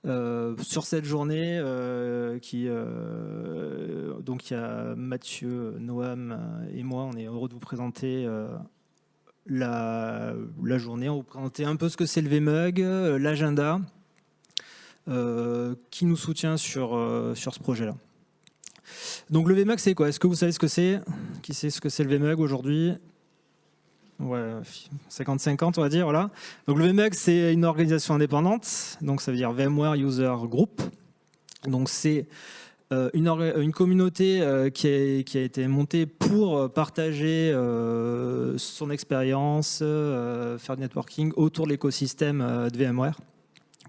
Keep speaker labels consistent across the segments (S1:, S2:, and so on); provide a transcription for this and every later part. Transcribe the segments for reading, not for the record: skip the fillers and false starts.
S1: Sur cette journée, donc il y a Mathieu, Noam et moi, on est heureux de vous présenter la journée. On va vous présenter un peu ce que c'est le VMUG, l'agenda, qui nous soutient sur ce projet-là. Donc le VMUG, c'est quoi? Est-ce que vous savez ce que c'est? Qui sait ce que c'est le VMUG aujourd'hui? Ouais, 50-50 on va dire, voilà. Donc le VMUG, c'est une organisation indépendante, donc ça veut dire VMware User Group. Donc c'est une communauté qui a été montée pour partager son expérience, faire du networking autour de l'écosystème de VMware,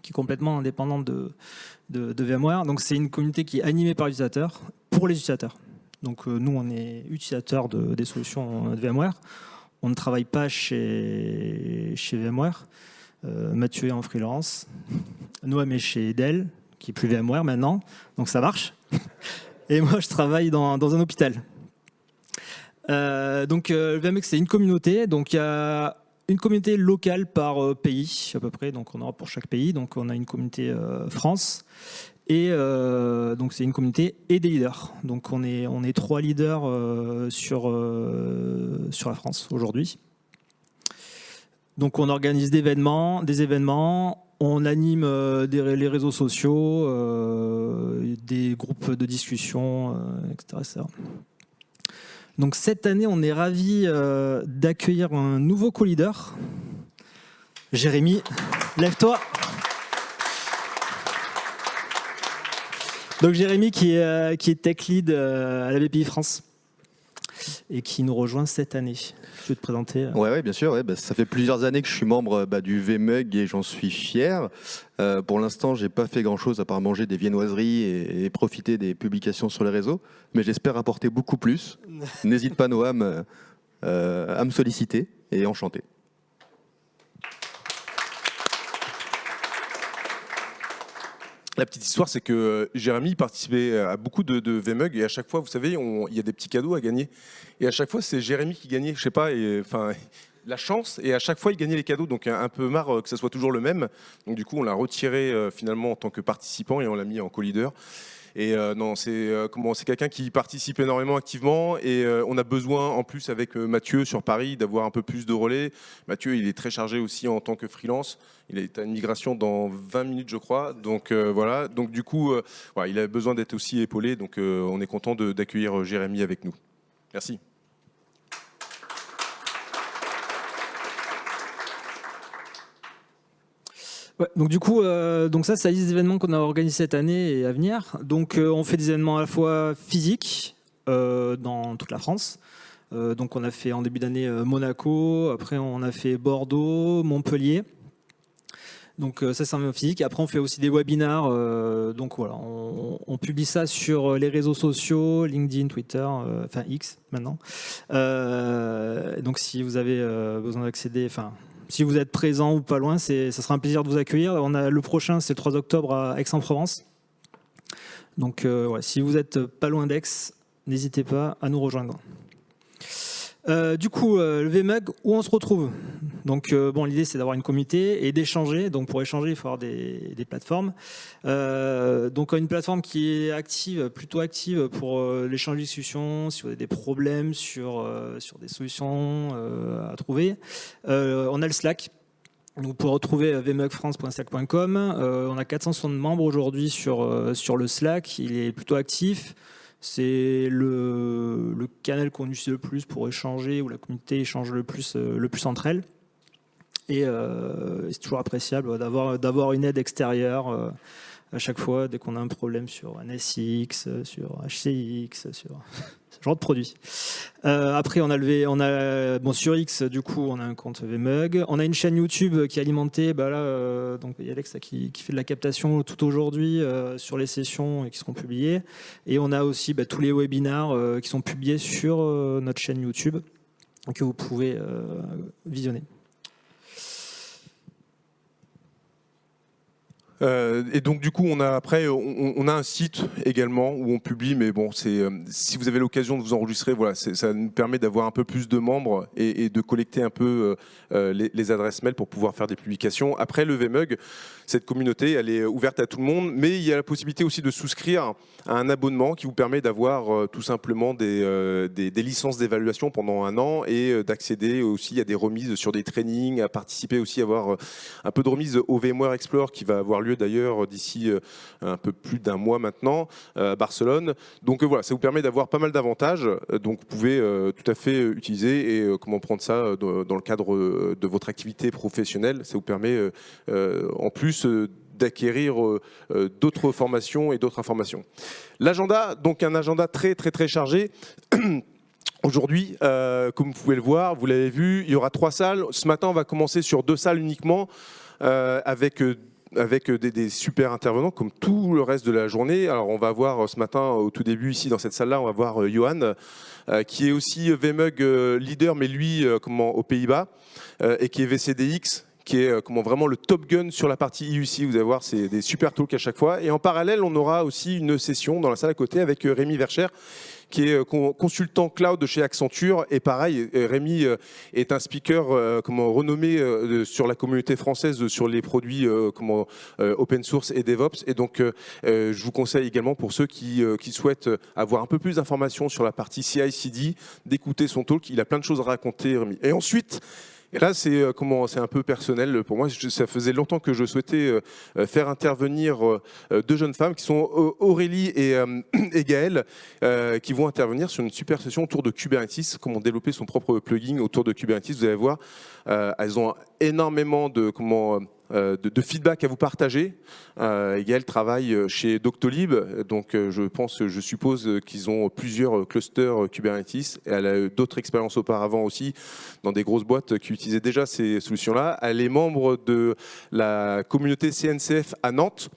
S1: qui est complètement indépendante de VMware. Donc c'est une communauté qui est animée par les utilisateurs, pour les utilisateurs. Donc nous, on est utilisateurs des solutions de VMware. On ne travaille pas chez VMware. Mathieu est en freelance. Noam est chez Dell, qui est plus VMware maintenant, donc ça marche. Et moi, je travaille dans un hôpital. Donc le VMUG, c'est une communauté. Donc il y a une communauté locale par pays à peu près. Donc on aura pour chaque pays. Donc on a une communauté France. Et donc c'est une communauté et des leaders. Donc on est 3 leaders sur la France aujourd'hui. Donc on organise des événements, on anime les réseaux sociaux, des groupes de discussion, etc. Donc cette année, on est ravis d'accueillir un nouveau co-leader. Jérémy, lève-toi. Donc Jérémy qui est tech lead à la BPI France et qui nous rejoint cette année. Je vais te présenter.
S2: Ouais, bien sûr. Ouais, ça fait plusieurs années que je suis membre du VMUG et j'en suis fier. Pour l'instant, j'ai pas fait grand-chose à part manger des viennoiseries et profiter des publications sur les réseaux, mais j'espère apporter beaucoup plus. N'hésite pas, Noam, à me solliciter et enchanté.
S3: La petite histoire, c'est que Jérémy participait à beaucoup de VMUG et à chaque fois, vous savez, il y a des petits cadeaux à gagner. Et à chaque fois, c'est Jérémy qui gagnait, je sais pas, la chance. Et à chaque fois, il gagnait les cadeaux. Donc un peu marre que ça soit toujours le même. Donc du coup, on l'a retiré finalement en tant que participant et on l'a mis en co-leader. Et non, c'est quelqu'un qui participe énormément activement et on a besoin en plus avec Mathieu sur Paris d'avoir un peu plus de relais. Mathieu, il est très chargé aussi en tant que freelance. Il est à une migration dans 20 minutes, je crois. Donc voilà. Donc du coup, il a besoin d'être aussi épaulé. Donc on est content d'accueillir Jérémy avec nous. Merci.
S1: Ouais, donc du coup, donc ça liste des événements qu'on a organisés cette année et à venir. Donc on fait des événements à la fois physiques dans toute la France. Donc on a fait en début d'année Monaco, après on a fait Bordeaux, Montpellier. Donc ça c'est un événement physique. Après on fait aussi des webinars. Donc voilà, on publie ça sur les réseaux sociaux, LinkedIn, Twitter, enfin X maintenant. Donc si vous avez besoin d'accéder, si vous êtes présent ou pas loin, ça sera un plaisir de vous accueillir. Le prochain, c'est le 3 octobre à Aix-en-Provence. Donc, si vous êtes pas loin d'Aix, n'hésitez pas à nous rejoindre. Du coup, le VMUG, où on se retrouve? Donc, l'idée, c'est d'avoir une communauté et d'échanger. Donc, pour échanger, il faut avoir des plateformes. Donc, une plateforme qui est plutôt active pour l'échange de discussions, si vous avez des problèmes sur des solutions à trouver. On a le Slack. Vous pouvez retrouver vmugfrance.slack.com. On a 460 membres aujourd'hui sur le Slack. Il est plutôt actif. C'est le canal qu'on utilise le plus pour échanger, où la communauté échange le plus entre elles. Et c'est toujours appréciable d'avoir une aide extérieure à chaque fois, dès qu'on a un problème sur NSX, sur HCX, sur ce genre de produits. Après, sur X, du coup, on a un compte VMUG. On a une chaîne YouTube qui est alimentée, donc il y a Alex qui fait de la captation tout aujourd'hui sur les sessions et qui seront publiées. Et on a aussi tous les webinars qui sont publiés sur notre chaîne YouTube que vous pouvez visionner.
S3: Et donc du coup, on a un site également où on publie, mais bon, si vous avez l'occasion de vous enregistrer, voilà, ça nous permet d'avoir un peu plus de membres et de collecter un peu les adresses mail pour pouvoir faire des publications. Après le VMUG, cette communauté, elle est ouverte à tout le monde, mais il y a la possibilité aussi de souscrire à un abonnement qui vous permet d'avoir tout simplement des licences d'évaluation pendant 1 an et d'accéder aussi à des remises sur des trainings, à participer aussi à avoir un peu de remise au VMware Explore qui va avoir lieu d'ailleurs d'ici un peu plus d'1 mois maintenant à Barcelone. Donc voilà, ça vous permet d'avoir pas mal d'avantages. Donc vous pouvez tout à fait utiliser et comment prendre ça dans le cadre de votre activité professionnelle. Ça vous permet en plus d'acquérir d'autres formations et d'autres informations. L'agenda, donc un agenda très très très chargé. Aujourd'hui, comme vous pouvez le voir, vous l'avez vu, il y aura 3 salles. Ce matin, on va commencer sur 2 salles uniquement avec des super intervenants comme tout le reste de la journée. Alors on va voir ce matin au tout début ici dans cette salle-là, on va voir Johan qui est aussi VMUG leader mais lui aux Pays-Bas et qui est VCDX, qui est vraiment le top gun sur la partie IUC. Vous allez voir, c'est des super talks à chaque fois. Et en parallèle, on aura aussi une session dans la salle à côté avec Rémi Vercher, qui est consultant cloud chez Accenture. Et pareil, Rémi est un speaker renommé sur la communauté française sur les produits open source et DevOps. Et donc, je vous conseille également pour ceux qui souhaitent avoir un peu plus d'informations sur la partie CI/CD, d'écouter son talk. Il a plein de choses à raconter, Rémi. Et ensuite, et là, c'est un peu personnel pour moi. Ça faisait longtemps que je souhaitais faire intervenir 2 jeunes femmes qui sont Aurélie et Gaëlle, qui vont intervenir sur une super session autour de Kubernetes, comment développer son propre plugin autour de Kubernetes. Vous allez voir, elles ont énormément de feedback à vous partager. Gaëlle travaille chez Doctolib, donc je suppose qu'ils ont plusieurs clusters Kubernetes. Elle a d'autres expériences auparavant aussi dans des grosses boîtes qui utilisaient déjà ces solutions-là. Elle est membre de la communauté CNCF à Nantes.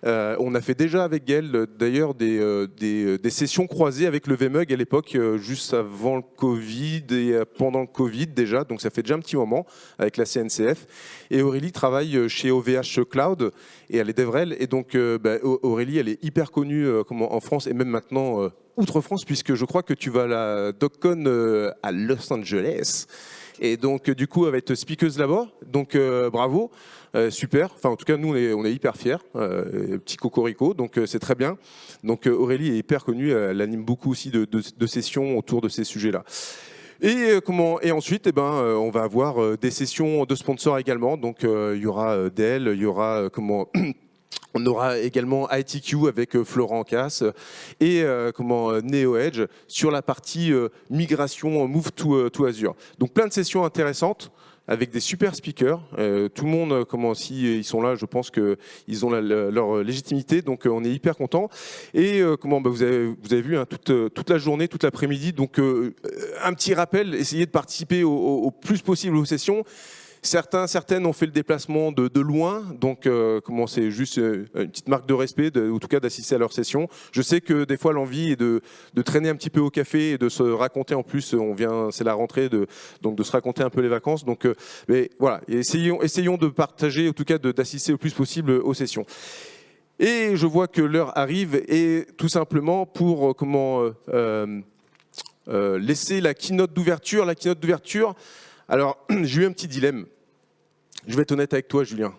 S3: On a fait déjà avec Gaëlle d'ailleurs des sessions croisées avec le VMUG à l'époque, juste avant le Covid et pendant le Covid déjà, donc ça fait déjà un petit moment avec la CNCF. Et Aurélie travaille chez OVH Cloud et elle est DevRel. Et donc Aurélie, elle est hyper connue en France et même maintenant outre-France, puisque je crois que tu vas à la DocCon à Los Angeles. Et donc du coup, elle va être speakeuse là-bas. Donc bravo. Super, enfin en tout cas nous on est hyper fiers, petit cocorico, donc c'est très bien. Donc Aurélie est hyper connue, elle anime beaucoup aussi de sessions autour de ces sujets-là. Et ensuite on va avoir des sessions de sponsors également, donc il y aura Dell, il y aura on aura également ITQ avec Florent Casse et NeoEdge sur la partie migration Move to Azure. Donc plein de sessions intéressantes avec des super speakers. Tout le monde, ils sont là, je pense qu'ils ont leur légitimité, donc on est hyper contents. Et vous avez vu toute la journée, toute l'après-midi, donc un petit rappel, essayez de participer au plus possible aux sessions. Certaines ont fait le déplacement de loin, donc c'est juste une petite marque de respect, en tout cas d'assister à leur session. Je sais que des fois l'envie est de traîner un petit peu au café et de se raconter en plus. C'est la rentrée, donc de se raconter un peu les vacances. Donc, mais voilà, essayons de partager, en tout cas d'assister le plus possible aux sessions. Et je vois que l'heure arrive et tout simplement pour laisser la keynote d'ouverture. Alors, j'ai eu un petit dilemme. Je vais être honnête avec toi, Julien.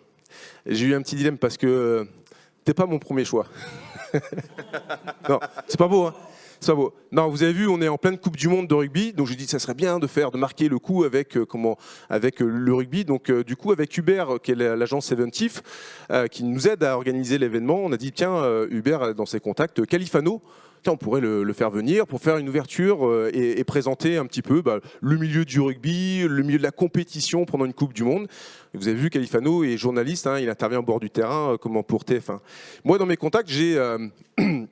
S3: J'ai eu un petit dilemme parce que t'es pas mon premier choix. Non, c'est pas beau, hein. C'est pas beau. Non, vous avez vu, on est en pleine Coupe du Monde de rugby, donc j'ai dit que ça serait bien de marquer le coup avec le rugby. Donc du coup, avec Hubert, qui est l'agence Seventif, qui nous aide à organiser l'événement, on a dit tiens, Hubert dans ses contacts, Califano. On pourrait le faire venir pour faire une ouverture et présenter un petit peu le milieu du rugby, le milieu de la compétition pendant une Coupe du Monde. Vous avez vu, Califano est journaliste, il intervient au bord du terrain pour TF1. Moi, dans mes contacts, j'ai un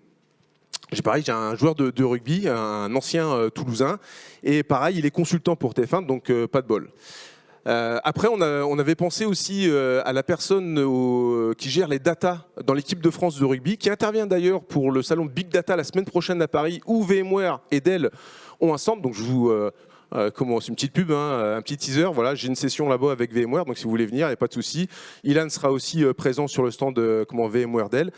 S3: joueur de rugby, un ancien Toulousain, et pareil, il est consultant pour TF1, donc pas de bol. Après, on avait pensé aussi à la personne qui gère les data dans l'équipe de France de rugby, qui intervient d'ailleurs pour le salon Big Data la semaine prochaine à Paris, où VMware et Dell ont un stand. Donc je vous C'est une petite pub, un petit teaser. Voilà, j'ai une session là-bas avec VMware, donc si vous voulez venir, il n'y a pas de souci. Ilan sera aussi présent sur le stand de VMware Dell.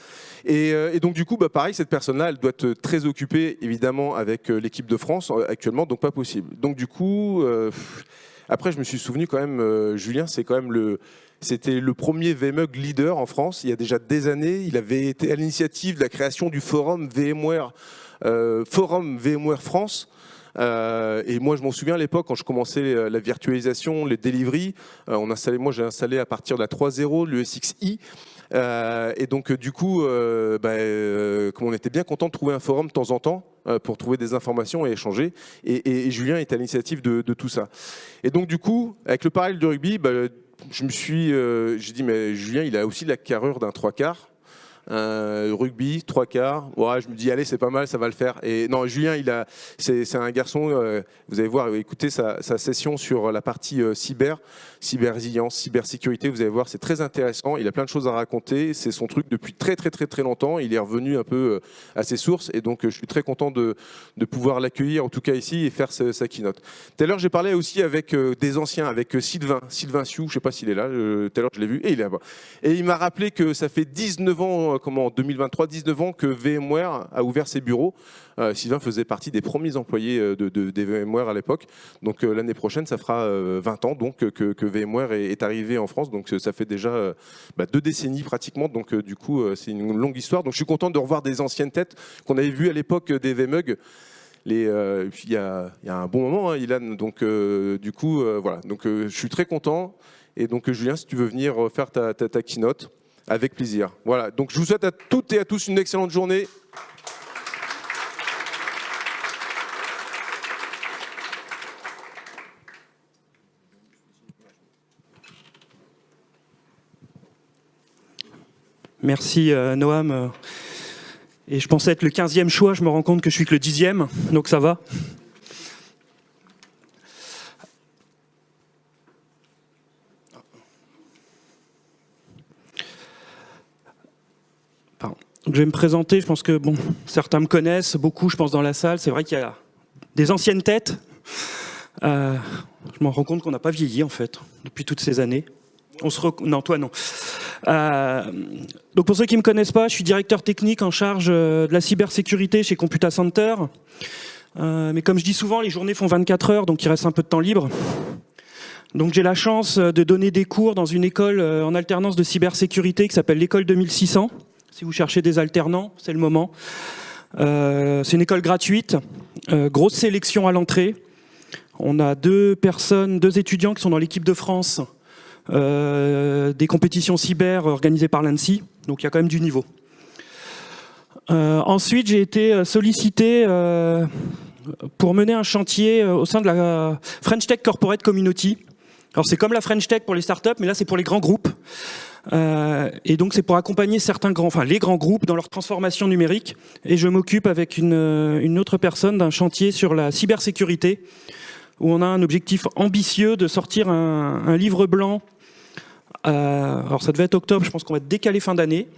S3: Et donc du coup, pareil, cette personne-là, elle doit être très occupée, évidemment, avec l'équipe de France actuellement, donc pas possible. Donc du coup, après, je me suis souvenu quand même, Julien, c'était le premier VMUG leader en France. Il y a déjà des années, il avait été à l'initiative de la création du forum VMware France. Et moi, je m'en souviens à l'époque, quand je commençais la virtualisation, les deliveries, moi j'ai installé à partir de la 3.0 l'ESXi. Et donc du coup, comme on était bien content de trouver un forum de temps en temps pour trouver des informations et échanger. Et Julien est à l'initiative de tout ça. Et donc du coup, avec le parallèle du rugby, j'ai dit, mais Julien, il a aussi la carrure d'un 3/4. Rugby, 3/4. Ouais, je me dis, allez, c'est pas mal, ça va le faire. Et non, Julien, c'est un garçon, vous allez voir, écoutez sa session sur la partie cyber résilience, cybersécurité, vous allez voir, c'est très intéressant. Il a plein de choses à raconter. C'est son truc depuis très, très, très, très longtemps. Il est revenu un peu à ses sources. Et donc, je suis très content de pouvoir l'accueillir, en tout cas ici, et faire sa keynote. Tout à l'heure, j'ai parlé aussi avec des anciens, avec Sylvain Sioux, je ne sais pas s'il est là. Tout à l'heure, je l'ai vu. Et il est là-bas. Et il m'a rappelé que ça fait 19 ans, en 2023, 19 ans que VMware a ouvert ses bureaux. Sylvain faisait partie des premiers employés des VMware à l'époque. Donc l'année prochaine, ça fera 20 ans donc, que VMware est arrivé en France. Donc ça fait déjà 2 décennies pratiquement. Donc du coup, c'est une longue histoire. Donc je suis content de revoir des anciennes têtes qu'on avait vues à l'époque des VMUG. Il y a un bon moment, Ilan. Donc du coup, voilà. Donc je suis très content. Et donc Julien, si tu veux venir faire ta keynote, avec plaisir. Voilà. Donc je vous souhaite à toutes et à tous une excellente journée.
S4: Merci Noam. Et je pensais être le 15e choix, je me rends compte que je suis que le 10e, donc ça va. Pardon. Je vais me présenter, je pense que certains me connaissent, beaucoup je pense dans la salle, c'est vrai qu'il y a des anciennes têtes. Je me rends compte qu'on n'a pas vieilli en fait, depuis toutes ces années. Non, toi non. Donc pour ceux qui ne me connaissent pas, je suis directeur technique en charge de la cybersécurité chez Computa Center. Mais comme je dis souvent, les journées font 24 heures, donc il reste un peu de temps libre. Donc j'ai la chance de donner des cours dans une école en alternance de cybersécurité qui s'appelle l'école 2600. Si vous cherchez des alternants, c'est le moment. C'est une école gratuite, grosse sélection à l'entrée. On a 2 étudiants qui sont dans l'équipe de France des compétitions cyber organisées par l'ANSSI, donc il y a quand même du niveau. Ensuite, j'ai été sollicité pour mener un chantier au sein de la French Tech Corporate Community. Alors c'est comme la French Tech pour les startups, mais là c'est pour les grands groupes. Et donc c'est pour accompagner les grands groupes dans leur transformation numérique. Et je m'occupe avec une autre personne d'un chantier sur la cybersécurité, où on a un objectif ambitieux de sortir un livre blanc. Alors ça devait être octobre, je pense qu'on va décaler fin d'année,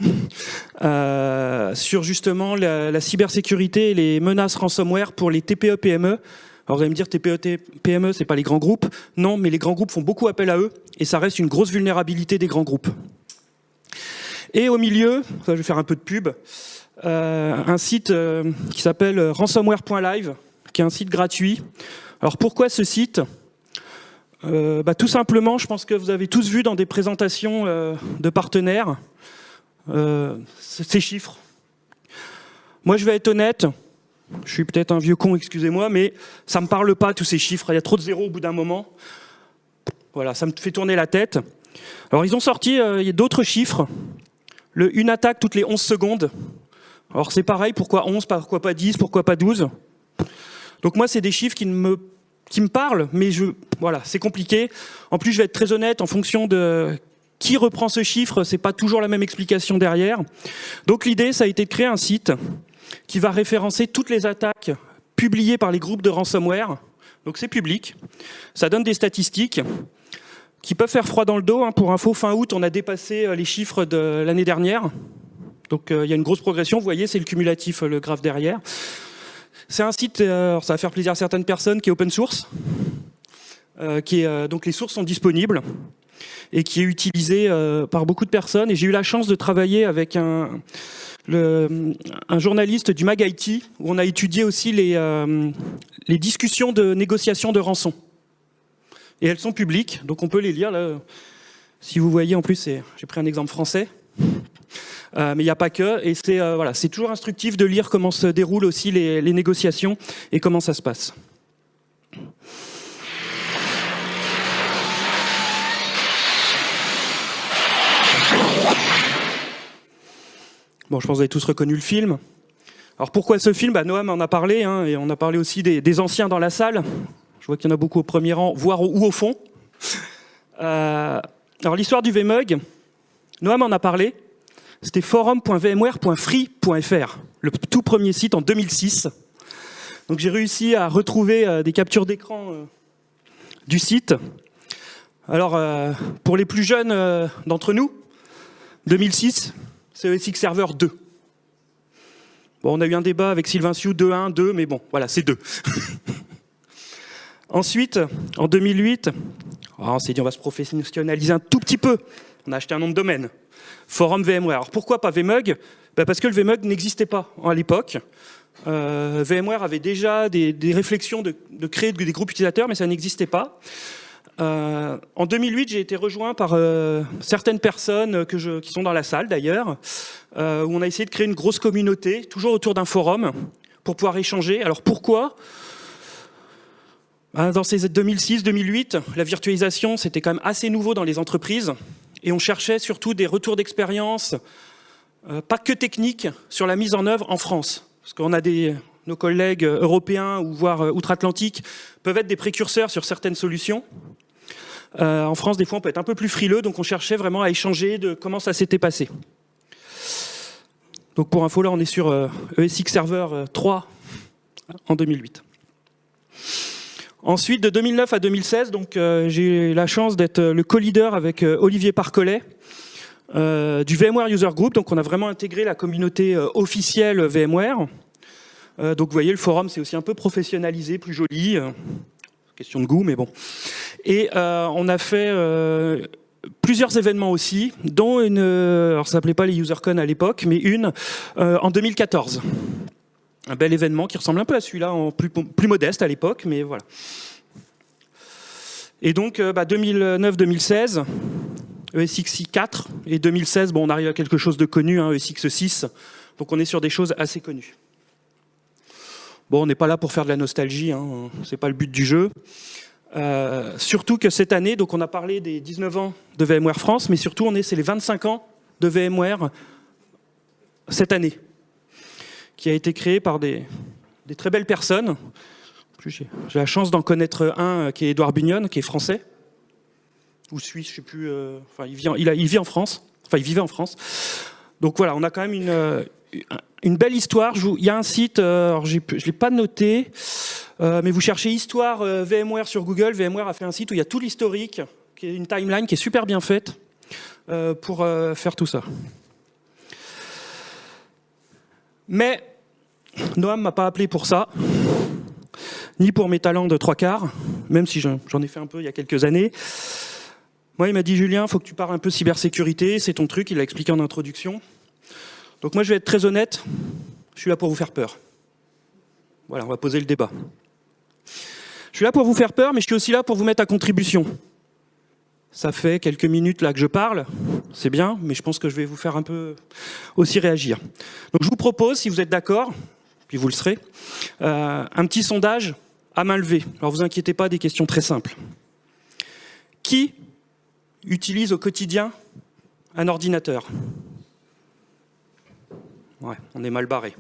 S4: sur justement la cybersécurité et les menaces ransomware pour les TPE-PME. Alors vous allez me dire, TPE-PME, c'est pas les grands groupes. Non, mais les grands groupes font beaucoup appel à eux, et ça reste une grosse vulnérabilité des grands groupes. Et au milieu, ça, je vais faire un peu de pub, un site qui s'appelle ransomware.live, qui est un site gratuit. Alors pourquoi ce site ? Tout simplement, je pense que vous avez tous vu dans des présentations de partenaires ces chiffres. Moi, je vais être honnête, je suis peut-être un vieux con, excusez-moi, mais ça ne me parle pas, tous ces chiffres. Il y a trop de zéros au bout d'un moment. Voilà, ça me fait tourner la tête. Alors, ils ont sorti d'autres chiffres. Une attaque toutes les 11 secondes. Alors, c'est pareil, pourquoi 11, pourquoi pas 10, pourquoi pas 12 ? Donc moi, c'est des chiffres qui me parlent, mais voilà, c'est compliqué. En plus, je vais être très honnête, en fonction de qui reprend ce chiffre, c'est pas toujours la même explication derrière. Donc l'idée, ça a été de créer un site qui va référencer toutes les attaques publiées par les groupes de ransomware. Donc c'est public. Ça donne des statistiques qui peuvent faire froid dans le dos. Pour info, fin août, on a dépassé les chiffres de l'année dernière. Donc il y a une grosse progression. Vous voyez, c'est le cumulatif, le graphe derrière. C'est un site, ça va faire plaisir à certaines personnes, qui est open source. donc les sources sont disponibles et qui est utilisé par beaucoup de personnes. Et j'ai eu la chance de travailler avec un journaliste du Mag IT, où on a étudié aussi les discussions de négociation de rançon. Et elles sont publiques, donc on peut les lire. Là. Si vous voyez, en plus, j'ai pris un exemple français. Mais il n'y a pas que. Et c'est toujours instructif de lire comment se déroulent aussi les négociations et comment ça se passe. Bon, je pense que vous avez tous reconnu le film. Alors pourquoi ce film ? Noam en a parlé, hein, et on a parlé aussi des anciens dans la salle. Je vois qu'il y en a beaucoup au premier rang, voire ou au fond. Alors l'histoire du VMUG, Noam en a parlé. C'était forum.vmware.free.fr, le tout premier site en 2006. Donc j'ai réussi à retrouver des captures d'écran du site. Alors pour les plus jeunes d'entre nous, 2006, c'est ESX Server 2. Bon, on a eu un débat avec Sylvain Sioux, 2.1, 2, mais bon, voilà, c'est 2. Ensuite, en 2008, on s'est dit on va se professionnaliser un tout petit peu. On a acheté un nom de domaine, Forum VMware. Alors pourquoi pas VMUG ? Parce que le VMUG n'existait pas à l'époque. VMware avait déjà des réflexions de créer des groupes utilisateurs, mais ça n'existait pas. En 2008, j'ai été rejoint par certaines personnes qui sont dans la salle d'ailleurs, où on a essayé de créer une grosse communauté, toujours autour d'un forum, pour pouvoir échanger. Alors pourquoi ? Dans ces 2006-2008, la virtualisation, c'était quand même assez nouveau dans les entreprises, et on cherchait surtout des retours d'expérience, pas que techniques, sur la mise en œuvre en France. Parce qu'on a nos collègues européens, ou voire outre-Atlantique, peuvent être des précurseurs sur certaines solutions. En France, des fois, on peut être un peu plus frileux, donc on cherchait vraiment à échanger de comment ça s'était passé. Donc pour info, là, on est sur ESX Server 3 en 2008. Ensuite, de 2009 à 2016, donc, j'ai eu la chance d'être le co-leader avec Olivier Parcollet du VMware User Group. Donc on a vraiment intégré la communauté officielle VMware. Donc vous voyez, le forum, c'est aussi un peu professionnalisé, plus joli. Question de goût, mais bon. Et on a fait plusieurs événements aussi, dont une, alors ça s'appelait pas les UserCon à l'époque, mais une en 2014. Un bel événement qui ressemble un peu à celui-là, en plus modeste à l'époque, mais voilà. Et donc 2009-2016, ESXi 4, et 2016, bon, on arrive à quelque chose de connu, hein, ESX 6, donc on est sur des choses assez connues. Bon, on n'est pas là pour faire de la nostalgie, hein, c'est pas le but du jeu. Surtout que cette année, donc on a parlé des 19 ans de VMware France, mais surtout c'est les 25 ans de VMware cette année, qui a été créé par des très belles personnes. J'ai la chance d'en connaître un qui est Édouard Bugnon, qui est français, ou suisse, je ne sais plus. Enfin, il vit en France. Enfin, il vivait en France. Donc voilà, on a quand même une belle histoire. Il y a un site, alors je ne l'ai pas noté, mais vous cherchez Histoire VMware sur Google. VMware a fait un site où il y a tout l'historique, qui est une timeline qui est super bien faite pour faire tout ça. Mais Noam ne m'a pas appelé pour ça, ni pour mes talents de 3/4, même si j'en ai fait un peu il y a quelques années. Moi, il m'a dit, Julien, il faut que tu parles un peu cybersécurité, c'est ton truc, il l'a expliqué en introduction. Donc moi, je vais être très honnête, je suis là pour vous faire peur. Voilà, on va poser le débat. Je suis là pour vous faire peur, mais je suis aussi là pour vous mettre à contribution. Ça fait quelques minutes là que je parle, c'est bien, mais je pense que je vais vous faire un peu aussi réagir. Donc je vous propose, si vous êtes d'accord, puis vous le serez, un petit sondage à main levée. Alors vous inquiétez pas, des questions très simples. Qui utilise au quotidien un ordinateur ? Ouais, on est mal barré.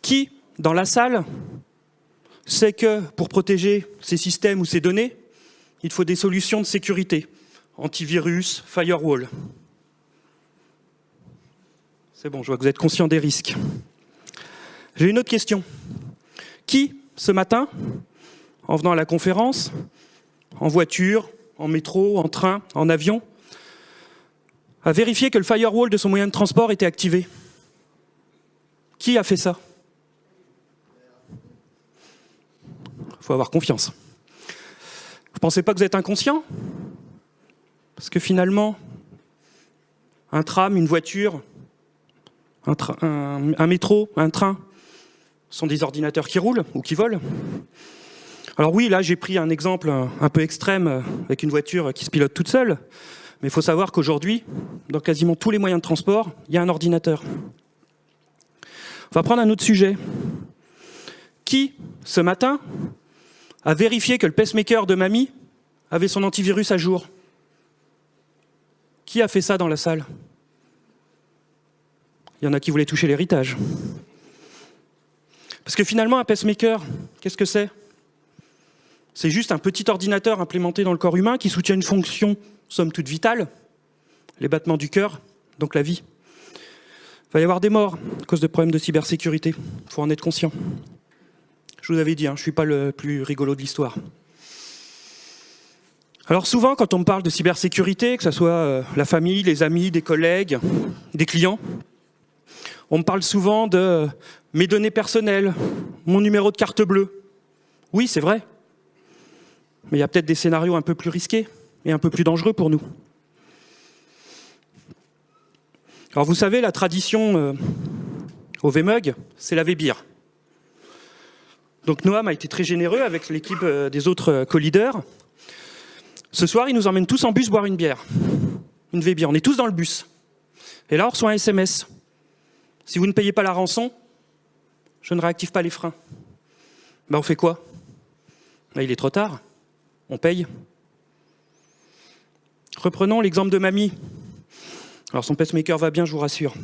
S4: Qui, dans la salle, sait que pour protéger ses systèmes ou ses données, il faut des solutions de sécurité, antivirus, firewall. C'est bon, je vois que vous êtes conscient des risques. J'ai une autre question. Qui, ce matin, en venant à la conférence, en voiture, en métro, en train, en avion, a vérifié que le firewall de son moyen de transport était activé ? Qui a fait ça ? faut avoir confiance. Vous pensez pas que vous êtes inconscient? Parce que finalement, un tram, une voiture, un métro, un train, sont des ordinateurs qui roulent ou qui volent. Alors oui, là j'ai pris un exemple un peu extrême avec une voiture qui se pilote toute seule, mais il faut savoir qu'aujourd'hui, dans quasiment tous les moyens de transport, il y a un ordinateur. On va prendre un autre sujet. Qui, ce matin, a vérifié que le pacemaker de mamie avait son antivirus à jour? Qui a fait ça dans la salle? Il y en a qui voulaient toucher l'héritage. Parce que finalement, un pacemaker, qu'est-ce que c'est? C'est juste un petit ordinateur implémenté dans le corps humain qui soutient une fonction, somme toute vitale, les battements du cœur, donc la vie. Il va y avoir des morts à cause de problèmes de cybersécurité. Il faut en être conscient. Je vous avais dit, je ne suis pas le plus rigolo de l'histoire. Alors souvent, quand on me parle de cybersécurité, que ce soit la famille, les amis, des collègues, des clients, on me parle souvent de mes données personnelles, mon numéro de carte bleue. Oui, c'est vrai. Mais il y a peut-être des scénarios un peu plus risqués et un peu plus dangereux pour nous. Alors vous savez, la tradition au VMUG, c'est la V-Beer. Donc Noam a été très généreux avec l'équipe des autres co-leaders. Ce soir, il nous emmène tous en bus boire une bière. Une V-Beer. On est tous dans le bus. Et là, on reçoit un SMS. Si vous ne payez pas la rançon, je ne réactive pas les freins. Ben, on fait quoi? Ben, il est trop tard. On paye. Reprenons l'exemple de mamie. Alors son pacemaker va bien, je vous rassure.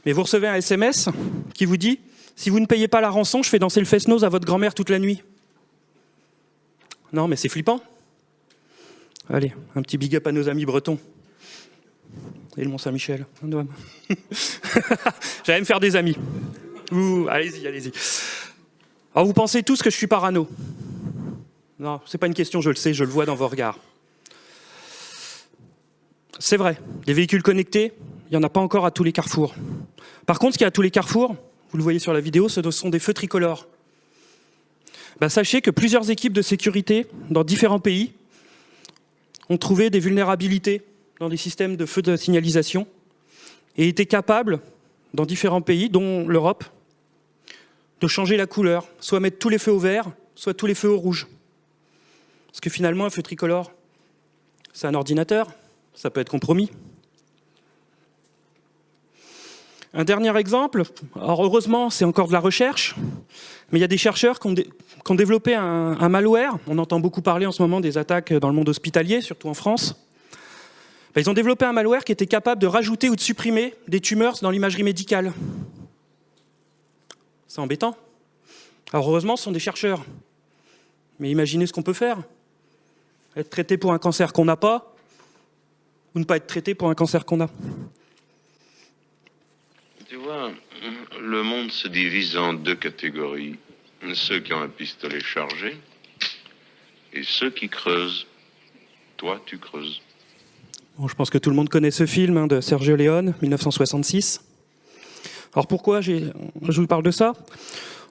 S4: Mais vous recevez un SMS qui vous dit « Si vous ne payez pas la rançon, je fais danser le fest-noz à votre grand-mère toute la nuit. » Non, mais c'est flippant. Allez, un petit big up à nos amis bretons. Et le Mont-Saint-Michel. J'allais me faire des amis. Ouh, allez-y, allez-y. Alors vous pensez tous que je suis parano. Non, c'est pas une question, je le sais, je le vois dans vos regards. C'est vrai, les véhicules connectés, il n'y en a pas encore à tous les carrefours. Par contre, ce qu'il y a à tous les carrefours, vous le voyez sur la vidéo, ce sont des feux tricolores. Ben, sachez que plusieurs équipes de sécurité dans différents pays ont trouvé des vulnérabilités dans des systèmes de feux de signalisation et étaient capables, dans différents pays, dont l'Europe, de changer la couleur, soit mettre tous les feux au vert, soit tous les feux au rouge. Parce que finalement, un feu tricolore, c'est un ordinateur, ça peut être compromis. Un dernier exemple, alors heureusement, c'est encore de la recherche, mais il y a des chercheurs qui ont développé un malware. On entend beaucoup parler en ce moment des attaques dans le monde hospitalier, surtout en France. Ben, ils ont développé un malware qui était capable de rajouter ou de supprimer des tumeurs dans l'imagerie médicale. C'est embêtant. Alors heureusement, ce sont des chercheurs. Mais imaginez ce qu'on peut faire. Être traité pour un cancer qu'on n'a pas, ou ne pas être traité pour un cancer qu'on a.
S5: Tu vois, le monde se divise en deux catégories. Ceux qui ont un pistolet chargé et ceux qui creusent. Toi, tu creuses.
S4: Bon, je pense que tout le monde connaît ce film de Sergio Leone, 1966. Alors pourquoi je vous parle de ça?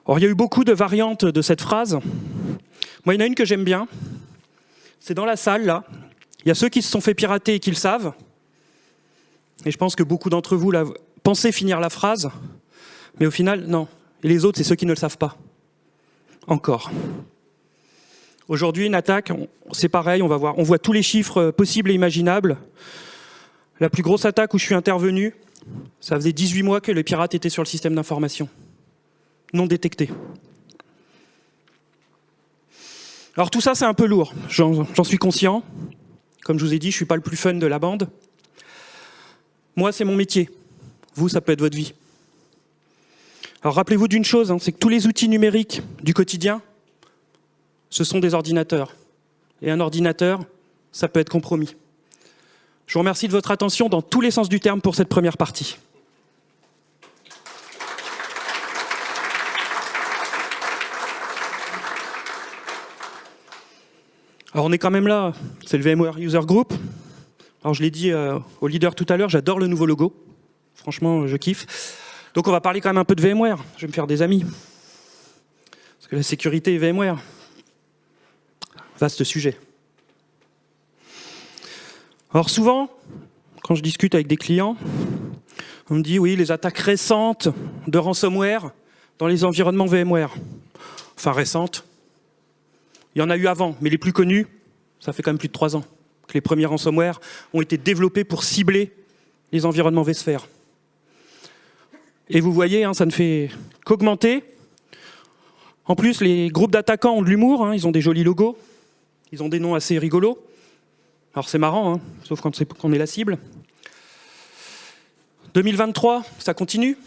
S4: Alors, il y a eu beaucoup de variantes de cette phrase. Moi, il y en a une que j'aime bien. C'est dans la salle, là. Il y a ceux qui se sont fait pirater et qui le savent. Et je pense que beaucoup d'entre vous pensaient finir la phrase. Mais au final, non. Et les autres, c'est ceux qui ne le savent pas. Encore. Aujourd'hui, une attaque, c'est pareil, on voit tous les chiffres possibles et imaginables. La plus grosse attaque où je suis intervenu, ça faisait 18 mois que les pirates étaient sur le système d'information. Non détecté. Alors tout ça, c'est un peu lourd, j'en suis conscient. Comme je vous ai dit, je ne suis pas le plus fun de la bande. Moi, c'est mon métier. Vous, ça peut être votre vie. Alors rappelez-vous d'une chose, c'est que tous les outils numériques du quotidien, ce sont des ordinateurs. Et un ordinateur, ça peut être compromis. Je vous remercie de votre attention dans tous les sens du terme pour cette première partie. Alors on est quand même là, c'est le VMware User Group. Alors je l'ai dit au leader tout à l'heure, j'adore le nouveau logo. Franchement, je kiffe. Donc on va parler quand même un peu de VMware, je vais me faire des amis. Parce que la sécurité et VMware, vaste sujet. Alors souvent, quand je discute avec des clients, on me dit oui, les attaques récentes de ransomware dans les environnements VMware. Enfin récentes. Il y en a eu avant, mais les plus connus, ça fait quand même plus de 3 ans que les premiers ransomware ont été développés pour cibler les environnements vSphere. Et vous voyez, ça ne fait qu'augmenter. En plus, les groupes d'attaquants ont de l'humour, ils ont des jolis logos, ils ont des noms assez rigolos. Alors c'est marrant, sauf quand on est la cible. 2023, ça continue.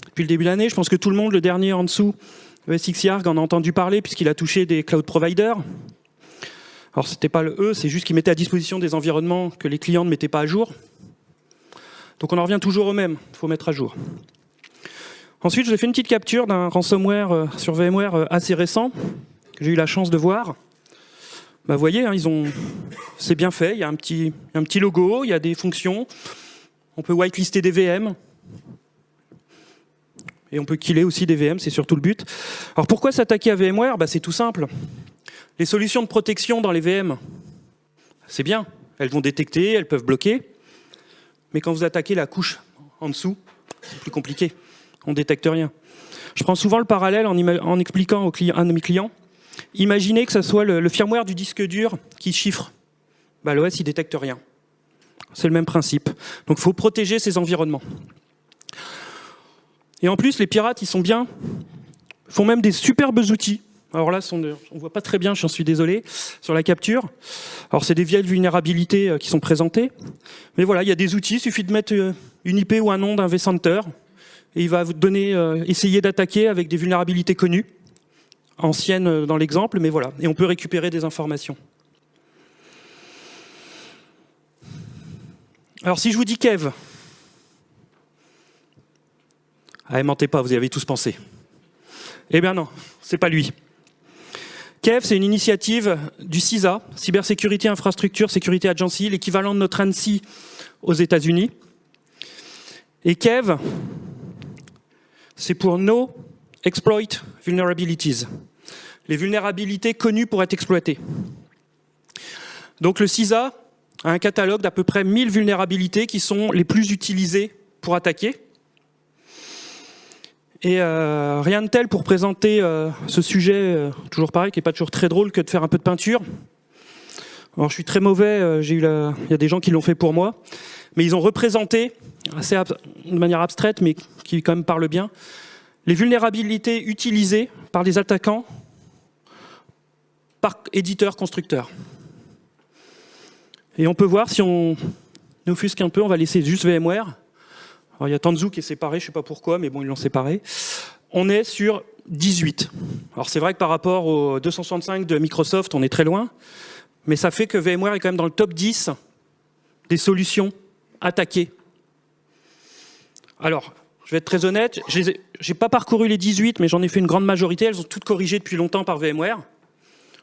S4: Depuis le début de l'année, je pense que tout le monde, le dernier en dessous, ESXyArg, en a entendu parler puisqu'il a touché des cloud providers. Alors c'était pas le E, c'est juste qu'il mettait à disposition des environnements que les clients ne mettaient pas à jour. Donc on en revient toujours au même, il faut mettre à jour. Ensuite, je vous ai fait une petite capture d'un ransomware sur VMware assez récent, que j'ai eu la chance de voir. Vous voyez, c'est bien fait, il y a un petit logo, il y a des fonctions, on peut whitelister des VM, et on peut killer aussi des VM, c'est surtout le but. Alors pourquoi s'attaquer à VMware ? C'est tout simple. Les solutions de protection dans les VM, c'est bien, elles vont détecter, elles peuvent bloquer, mais quand vous attaquez la couche en dessous, c'est plus compliqué, on ne détecte rien. Je prends souvent le parallèle en expliquant à un de mes clients, imaginez que ce soit le firmware du disque dur qui chiffre. L'OS, il ne détecte rien. C'est le même principe. Donc il faut protéger ces environnements. Et en plus, les pirates, ils sont bien, font même des superbes outils. Alors là, on ne voit pas très bien, j'en suis désolé, sur la capture. Alors c'est des vieilles vulnérabilités qui sont présentées. Mais voilà, il y a des outils, il suffit de mettre une IP ou un nom d'un vCenter, et il va vous donner, essayer d'attaquer avec des vulnérabilités connues, anciennes dans l'exemple, mais voilà. Et on peut récupérer des informations. Alors si je vous dis Kev, mentez pas, vous y avez tous pensé. Eh bien non, c'est pas lui. Kev, c'est une initiative du CISA, Cybersecurity Infrastructure Security Agency, l'équivalent de notre ANSSI aux États-Unis. Et Kev, c'est pour No Exploit Vulnerabilities, les vulnérabilités connues pour être exploitées. Donc le CISA a un catalogue d'à peu près 1000 vulnérabilités qui sont les plus utilisées pour attaquer. Et rien de tel pour présenter ce sujet, toujours pareil, qui n'est pas toujours très drôle, que de faire un peu de peinture. Alors je suis très mauvais, il y a des gens qui l'ont fait pour moi, mais ils ont représenté, de manière abstraite, mais qui quand même parle bien, les vulnérabilités utilisées par les attaquants par éditeur-constructeur. Et on peut voir, si on offusque un peu, on va laisser juste VMware. Alors, il y a Tanzu qui est séparé, je ne sais pas pourquoi, mais bon, ils l'ont séparé. On est sur 18. Alors c'est vrai que par rapport aux 265 de Microsoft, on est très loin, mais ça fait que VMware est quand même dans le top 10 des solutions attaquées. Alors, je vais être très honnête, je n'ai pas parcouru les 18, mais j'en ai fait une grande majorité, elles ont toutes corrigées depuis longtemps par VMware.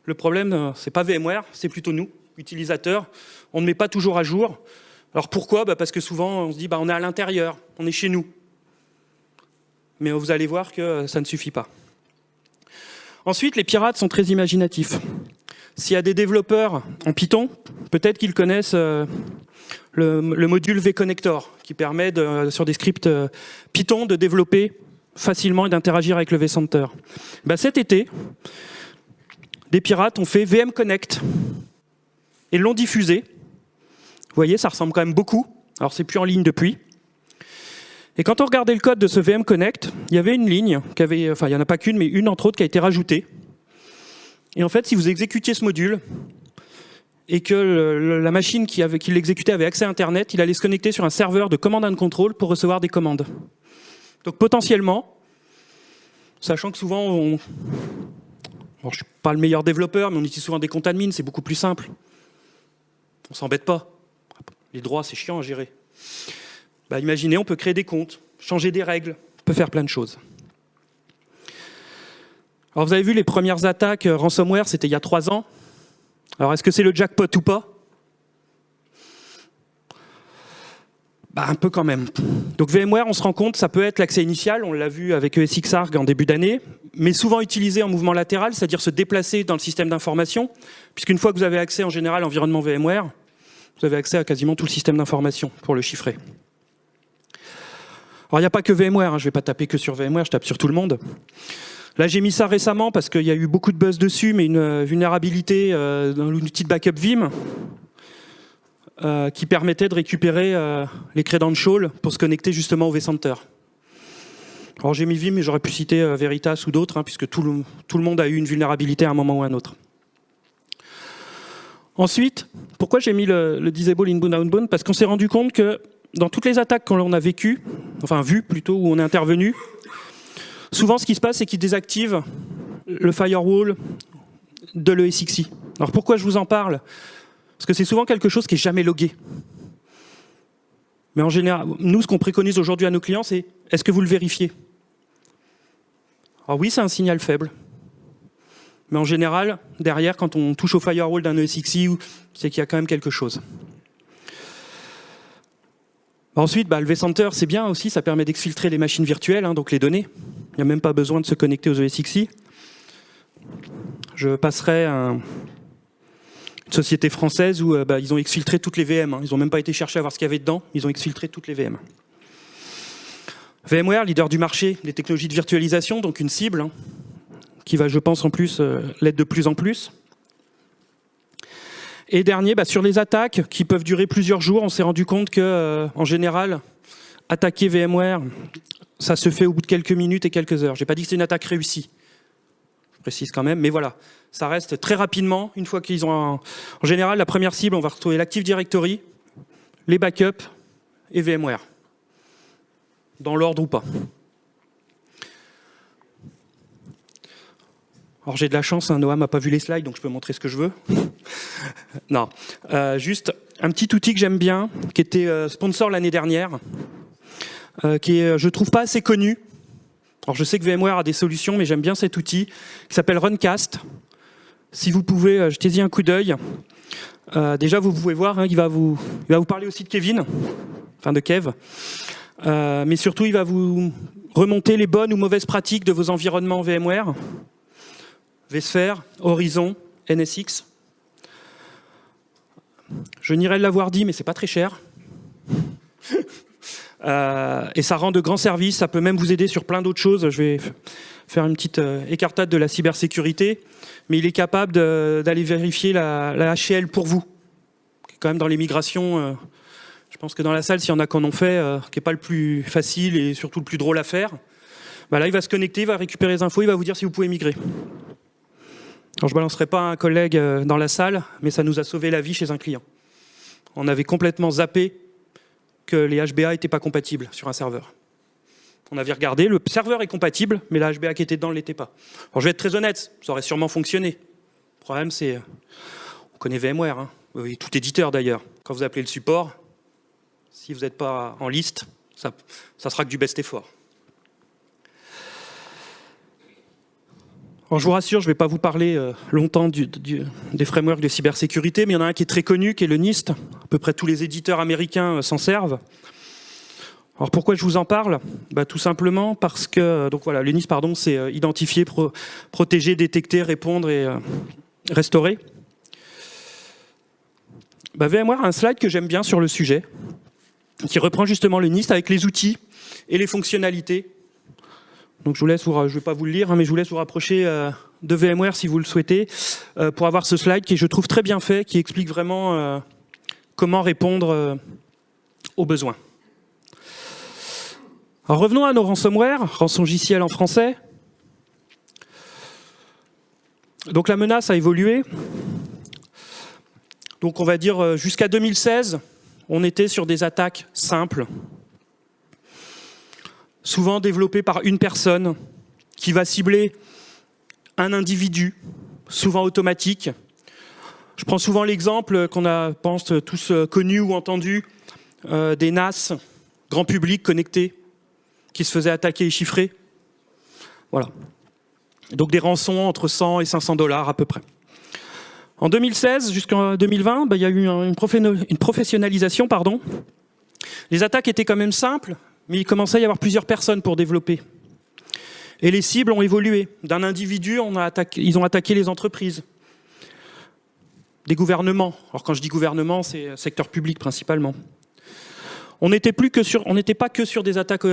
S4: Le problème, c'est pas VMware, c'est plutôt nous, utilisateurs. On ne met pas toujours à jour. Alors pourquoi ? Parce que souvent, on se dit, on est à l'intérieur, on est chez nous. Mais vous allez voir que ça ne suffit pas. Ensuite, les pirates sont très imaginatifs. S'il y a des développeurs en Python, peut-être qu'ils connaissent le module vConnector, qui permet, sur des scripts Python, de développer facilement et d'interagir avec le vCenter. Cet été, des pirates ont fait VM Connect et l'ont diffusé. Vous voyez, ça ressemble quand même beaucoup. Alors, c'est plus en ligne depuis. Et quand on regardait le code de ce VM Connect, il y avait une ligne, il n'y en a pas qu'une, mais une entre autres, qui a été rajoutée. Et en fait, si vous exécutiez ce module, et que la machine qui l'exécutait avait accès à Internet, il allait se connecter sur un serveur de command and control pour recevoir des commandes. Donc potentiellement, sachant que souvent, je ne suis pas le meilleur développeur, mais on utilise souvent des comptes admin, c'est beaucoup plus simple. On ne s'embête pas. Les droits, c'est chiant à gérer. Imaginez, on peut créer des comptes, changer des règles, on peut faire plein de choses. Alors vous avez vu les premières attaques ransomware, c'était il y a 3 ans. Alors est-ce que c'est le jackpot ou pas ? Un peu quand même. Donc VMware, on se rend compte, ça peut être l'accès initial, on l'a vu avec ESXarg en début d'année, mais souvent utilisé en mouvement latéral, c'est-à-dire se déplacer dans le système d'information, puisqu'une fois que vous avez accès en général à l'environnement VMware, vous avez accès à quasiment tout le système d'information pour le chiffrer. Alors il n'y a pas que VMware, je ne vais pas taper que sur VMware, je tape sur tout le monde. Là j'ai mis ça récemment parce qu'il y a eu beaucoup de buzz dessus, mais une vulnérabilité dans l'outil de backup Vim, qui permettait de récupérer les credentials pour se connecter justement au vCenter. Alors j'ai mis Vim, mais j'aurais pu citer Veritas ou d'autres, puisque tout le monde a eu une vulnérabilité à un moment ou à un autre. Ensuite, pourquoi j'ai mis le disable inbound outbound? Parce qu'on s'est rendu compte que dans toutes les attaques qu'on a vécues, enfin vues plutôt, où on est intervenu, souvent ce qui se passe, c'est qu'ils désactivent le firewall de l'ESXi. Alors pourquoi je vous en parle? Parce que c'est souvent quelque chose qui n'est jamais logué. Mais en général, nous, ce qu'on préconise aujourd'hui à nos clients, c'est est-ce que vous le vérifiez? Alors oui, c'est un signal faible. Mais en général, derrière, quand on touche au firewall d'un ESXi, c'est qu'il y a quand même quelque chose. Ensuite, le vCenter, c'est bien aussi, ça permet d'exfiltrer les machines virtuelles, donc les données. Il n'y a même pas besoin de se connecter aux ESXi. Je passerai à une société française où ils ont exfiltré toutes les VM. Ils n'ont même pas été chercher à voir ce qu'il y avait dedans, ils ont exfiltré toutes les VM. VMware, leader du marché des technologies de virtualisation, donc une cible, qui va, je pense, en plus l'être de plus en plus. Et dernier, sur les attaques qui peuvent durer plusieurs jours, on s'est rendu compte que, en général, attaquer VMware, ça se fait au bout de quelques minutes et quelques heures. Je n'ai pas dit que c'est une attaque réussie, je précise quand même, mais voilà. Ça reste très rapidement, une fois qu'ils ont... En général, la première cible, on va retrouver l'Active Directory, les backups et VMware. Dans l'ordre ou pas. Alors j'ai de la chance, Noam n'a pas vu les slides, donc je peux montrer ce que je veux. Non, juste un petit outil que j'aime bien, qui était sponsor l'année dernière, qui est, je trouve, pas assez connu. Alors je sais que VMware a des solutions, mais j'aime bien cet outil, qui s'appelle Runcast. Si vous pouvez, jetez-y un coup d'œil. Déjà, vous pouvez voir, il va vous parler aussi de Kevin, enfin de Kev. Mais surtout, il va vous remonter les bonnes ou mauvaises pratiques de vos environnements VMware. vSphere, Horizon, NSX. Je n'irai l'avoir dit, mais c'est pas très cher. Et ça rend de grands services, ça peut même vous aider sur plein d'autres choses. Je vais faire une petite écartade de la cybersécurité, mais il est capable d'aller vérifier la HCL pour vous. Quand même dans les migrations, je pense que dans la salle, s'il y en a qui en ont fait, qui n'est pas le plus facile et surtout le plus drôle à faire, là il va se connecter, il va récupérer les infos, il va vous dire si vous pouvez migrer. Alors, je ne balancerai pas un collègue dans la salle, mais ça nous a sauvé la vie chez un client. On avait complètement zappé que les HBA n'étaient pas compatibles sur un serveur. On avait regardé, le serveur est compatible, mais la HBA qui était dedans ne l'était pas. Alors, je vais être très honnête, ça aurait sûrement fonctionné. Le problème, c'est... On connaît VMware, oui, tout éditeur d'ailleurs. Quand vous appelez le support, si vous n'êtes pas en liste, ça sera que du best effort. Alors, je vous rassure, je ne vais pas vous parler longtemps des frameworks de cybersécurité, mais il y en a un qui est très connu, qui est le NIST. À peu près tous les éditeurs américains s'en servent. Alors pourquoi je vous en parle? Tout simplement parce que le NIST, c'est identifier, protéger, détecter, répondre et restaurer. VMware a un slide que j'aime bien sur le sujet, qui reprend justement le NIST avec les outils et les fonctionnalités. Donc je vous laisse, je ne vais pas vous le lire, mais je vous laisse vous rapprocher de VMware si vous le souhaitez, pour avoir ce slide qui, je trouve, très bien fait, qui explique vraiment comment répondre aux besoins. Alors revenons à nos ransomware, rançongiciel en français. Donc la menace a évolué. Donc on va dire jusqu'à 2016, on était sur des attaques simples, souvent développées par une personne qui va cibler un individu, souvent automatique. Je prends souvent l'exemple qu'on a, pense, tous connu ou entendu, des NAS, grand public connectés, qui se faisaient attaquer et chiffrer. Voilà. Donc des rançons entre 100 et 500 $ à peu près. En 2016 jusqu'en 2020, il y a eu une professionnalisation Les attaques étaient quand même simples, mais il commençait à y avoir plusieurs personnes pour développer. Et les cibles ont évolué. D'un individu, ils ont attaqué les entreprises, des gouvernements. Alors quand je dis gouvernement, c'est secteur public principalement. On n'était pas que sur des attaques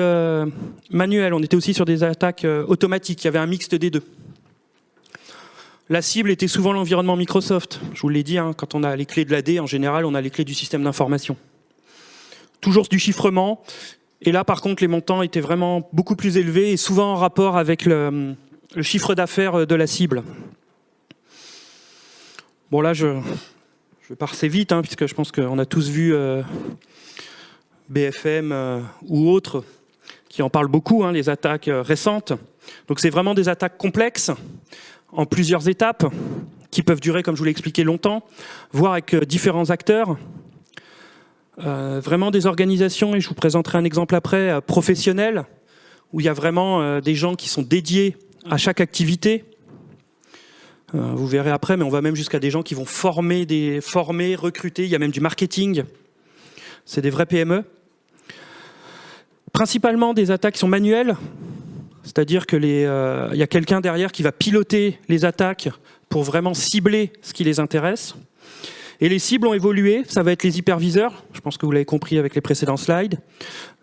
S4: manuelles, on était aussi sur des attaques automatiques. Il y avait un mixte des deux. La cible était souvent l'environnement Microsoft. Je vous l'ai dit, hein, quand on a les clés de l'AD, en général, on a les clés du système d'information. Toujours du chiffrement. Et là, par contre, les montants étaient vraiment beaucoup plus élevés et souvent en rapport avec le chiffre d'affaires de la cible. Bon, là, je vais passer vite, hein, puisque je pense qu'on a tous vu BFM ou autres qui en parlent beaucoup, hein, les attaques récentes. Donc, c'est vraiment des attaques complexes, en plusieurs étapes, qui peuvent durer, comme je vous l'ai expliqué, longtemps, voire avec différents acteurs. Vraiment des organisations, et je vous présenterai un exemple après, professionnelles, où il y a vraiment des gens qui sont dédiés à chaque activité. Vous verrez après, mais on va même jusqu'à des gens qui vont former, recruter, il y a même du marketing. C'est des vrais PME. Principalement des attaques qui sont manuelles, c'est-à-dire que il y a quelqu'un derrière qui va piloter les attaques pour vraiment cibler ce qui les intéresse. Et les cibles ont évolué, ça va être les hyperviseurs, je pense que vous l'avez compris avec les précédents slides.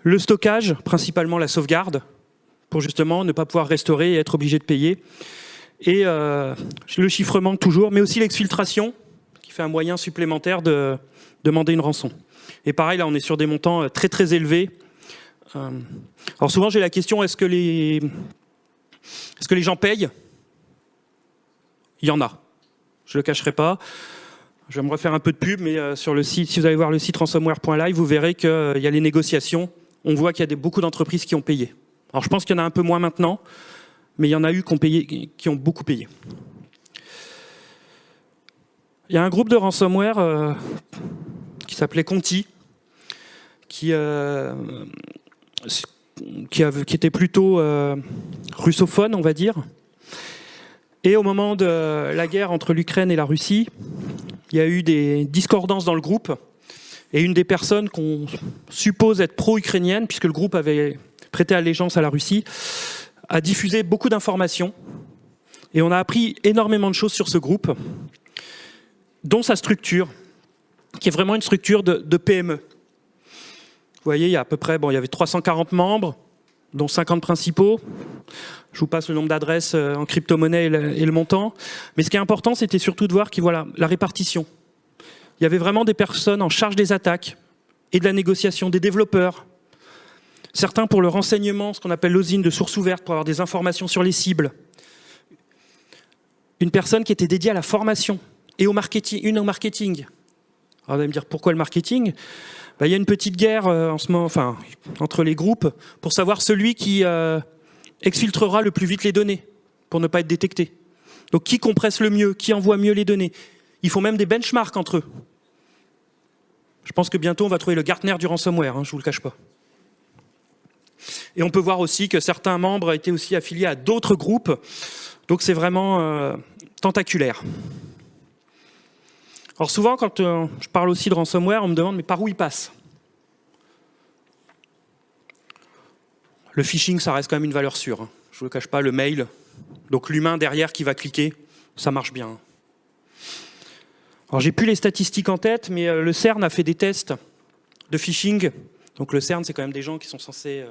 S4: Le stockage, principalement la sauvegarde, pour justement ne pas pouvoir restaurer et être obligé de payer. Et le chiffrement toujours, mais aussi l'exfiltration, qui fait un moyen supplémentaire de demander une rançon. Et pareil, là on est sur des montants très très élevés. Alors souvent j'ai la question, est-ce que les gens payent ? Il y en a, je ne le cacherai pas. Je vais me refaire un peu de pub, mais sur le site, si vous allez voir le site ransomware.live, vous verrez qu'il y a les négociations. On voit qu'il y a beaucoup d'entreprises qui ont payé. Alors je pense qu'il y en a un peu moins maintenant, mais il y en a eu qui ont beaucoup payé. Il y a un groupe de ransomware qui s'appelait Conti, qui était plutôt russophone, on va dire. Et au moment de la guerre entre l'Ukraine et la Russie, il y a eu des discordances dans le groupe. Et une des personnes qu'on suppose être pro-ukrainienne, puisque le groupe avait prêté allégeance à la Russie, a diffusé beaucoup d'informations. Et on a appris énormément de choses sur ce groupe, dont sa structure, qui est vraiment une structure de PME. Vous voyez, il y a à peu près, il y avait 340 membres, dont 50 principaux. Je vous passe le nombre d'adresses en crypto-monnaie et le montant. Mais ce qui est important, c'était surtout de voir la répartition. Il y avait vraiment des personnes en charge des attaques et de la négociation, des développeurs. Certains pour le renseignement, ce qu'on appelle l'osine de source ouverte, pour avoir des informations sur les cibles. Une personne qui était dédiée à la formation et au marketing, une au marketing. Alors vous allez me dire, pourquoi le marketing ? Il y a une petite guerre en ce moment, entre les groupes pour savoir celui qui exfiltrera le plus vite les données pour ne pas être détecté. Donc qui compresse le mieux, qui envoie mieux les données. Ils font même des benchmarks entre eux. Je pense que bientôt on va trouver le Gartner du ransomware, je ne vous le cache pas. Et on peut voir aussi que certains membres étaient aussi affiliés à d'autres groupes. Donc c'est vraiment tentaculaire. Alors souvent, quand je parle aussi de ransomware, on me demande mais par où il passe ? Le phishing, ça reste quand même une valeur sûre. Je ne vous le cache pas, le mail. Donc l'humain derrière qui va cliquer, ça marche bien. Alors j'ai plus les statistiques en tête, mais le CERN a fait des tests de phishing. Donc le CERN, c'est quand même des gens qui sont censés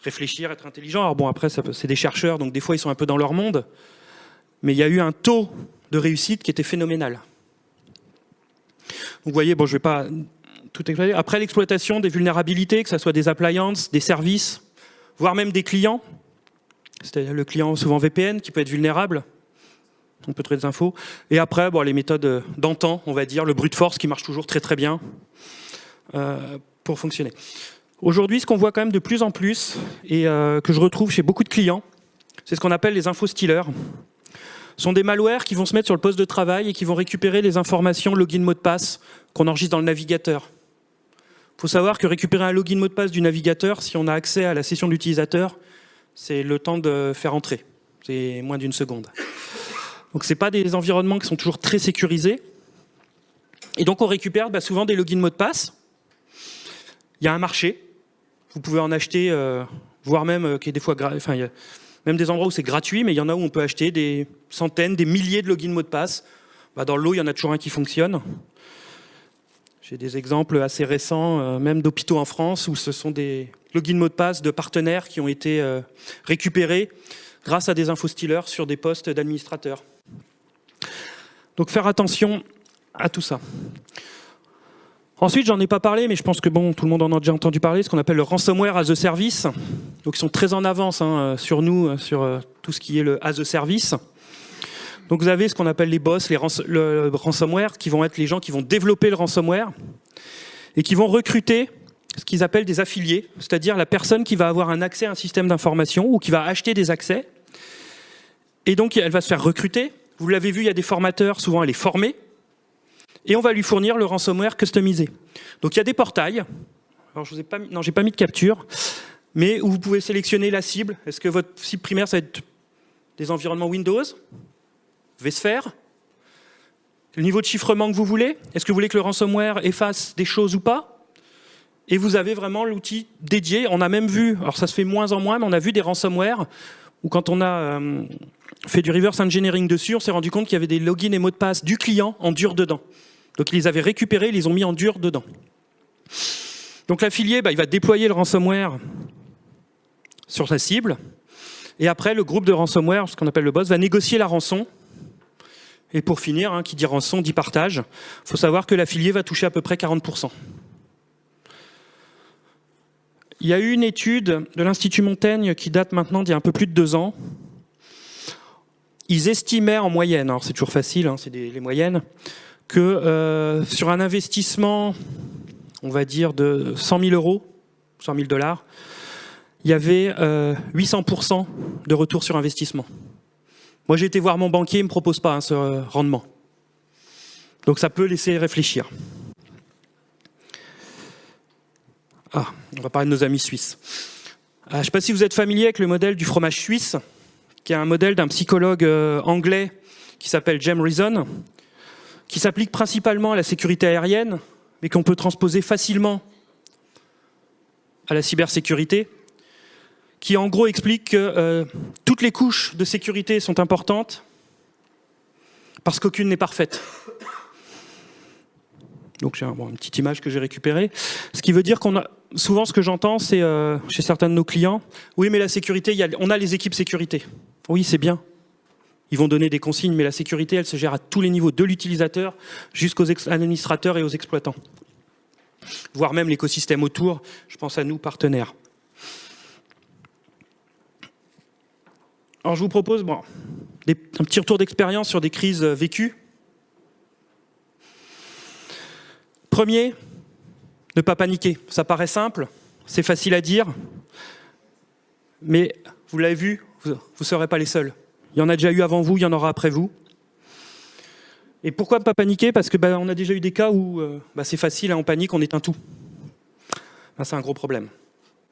S4: réfléchir, être intelligents. Alors bon, après, c'est des chercheurs, donc des fois, ils sont un peu dans leur monde. Mais il y a eu un taux de réussite qui était phénoménal. Donc vous voyez, je ne vais pas tout exploiter. Après l'exploitation des vulnérabilités, que ce soit des appliances, des services, voire même des clients, c'est-à-dire le client souvent VPN qui peut être vulnérable, on peut trouver des infos. Et après, les méthodes d'antan, on va dire, le brute force qui marche toujours très très bien pour fonctionner. Aujourd'hui, ce qu'on voit quand même de plus en plus, et que je retrouve chez beaucoup de clients, c'est ce qu'on appelle les info-stealers. Ce sont des malwares qui vont se mettre sur le poste de travail et qui vont récupérer les informations login mot de passe qu'on enregistre dans le navigateur. Il faut savoir que récupérer un login mot de passe du navigateur, si on a accès à la session de l'utilisateur, c'est le temps de faire entrer. C'est moins d'une seconde. Donc ce n'est pas des environnements qui sont toujours très sécurisés. Et donc on récupère souvent des login mot de passe. Il y a un marché. Vous pouvez en acheter, voire même qui est des fois, il y a même des endroits où c'est gratuit, mais il y en a où on peut acheter des centaines, des milliers de logins mots de passe. Dans le lot, il y en a toujours un qui fonctionne. J'ai des exemples assez récents, même d'hôpitaux en France, où ce sont des logins mots de passe de partenaires qui ont été récupérés grâce à des infostealers sur des postes d'administrateurs. Donc faire attention à tout ça. Ensuite, j'en ai pas parlé, mais je pense que tout le monde en a déjà entendu parler, ce qu'on appelle le ransomware as a service. Donc ils sont très en avance sur nous, sur tout ce qui est le as a service. Donc vous avez ce qu'on appelle les boss, le ransomware, qui vont être les gens qui vont développer le ransomware et qui vont recruter ce qu'ils appellent des affiliés, c'est-à-dire la personne qui va avoir un accès à un système d'information ou qui va acheter des accès. Et donc elle va se faire recruter. Vous l'avez vu, il y a des formateurs, souvent elle est formée. Et on va lui fournir le ransomware customisé. Donc il y a des portails. Alors je vous ai pas mis, non, j'ai pas mis de capture, mais où vous pouvez sélectionner la cible. Est-ce que votre cible primaire, ça va être des environnements Windows, vSphere, le niveau de chiffrement que vous voulez. Est-ce que vous voulez que le ransomware efface des choses ou pas? Et vous avez vraiment l'outil dédié. On a même vu, alors ça se fait moins en moins, mais on a vu des ransomware où quand on a fait du reverse engineering dessus, on s'est rendu compte qu'il y avait des logins et mots de passe du client en dur dedans. Donc ils les avaient récupérés, ils les ont mis en dur dedans. Donc l'affilié, il va déployer le ransomware sur sa cible. Et après, le groupe de ransomware, ce qu'on appelle le boss, va négocier la rançon. Et pour finir, qui dit rançon dit partage. Il faut savoir que l'affilié va toucher à peu près 40%. Il y a eu une étude de l'Institut Montaigne qui date maintenant d'il y a un peu plus de 2 ans. Ils estimaient en moyenne, alors c'est toujours facile, c'est les moyennes, que sur un investissement, on va dire de 100 000 euros, 100 000 $, il y avait 800% de retour sur investissement. Moi, j'ai été voir mon banquier, il ne me propose pas ce rendement. Donc ça peut laisser réfléchir. On va parler de nos amis suisses. Je ne sais pas si vous êtes familier avec le modèle du fromage suisse, qui est un modèle d'un psychologue anglais qui s'appelle James Reason, qui s'applique principalement à la sécurité aérienne, mais qu'on peut transposer facilement à la cybersécurité, qui en gros explique que toutes les couches de sécurité sont importantes parce qu'aucune n'est parfaite. Donc j'ai une petite image que j'ai récupérée. Ce qui veut dire qu'on a souvent, ce que j'entends, c'est chez certains de nos clients, oui mais la sécurité, on a les équipes sécurité. Oui, c'est bien. Ils vont donner des consignes, mais la sécurité, elle se gère à tous les niveaux, de l'utilisateur jusqu'aux administrateurs et aux exploitants. Voire même l'écosystème autour, je pense à nous, partenaires. Alors je vous propose un petit retour d'expérience sur des crises vécues. Premier, ne pas paniquer. Ça paraît simple, c'est facile à dire, mais vous l'avez vu, vous ne serez pas les seuls. Il y en a déjà eu avant vous, il y en aura après vous. Et pourquoi ne pas paniquer? Parce que on a déjà eu des cas où c'est facile, on panique, on éteint tout. C'est un gros problème.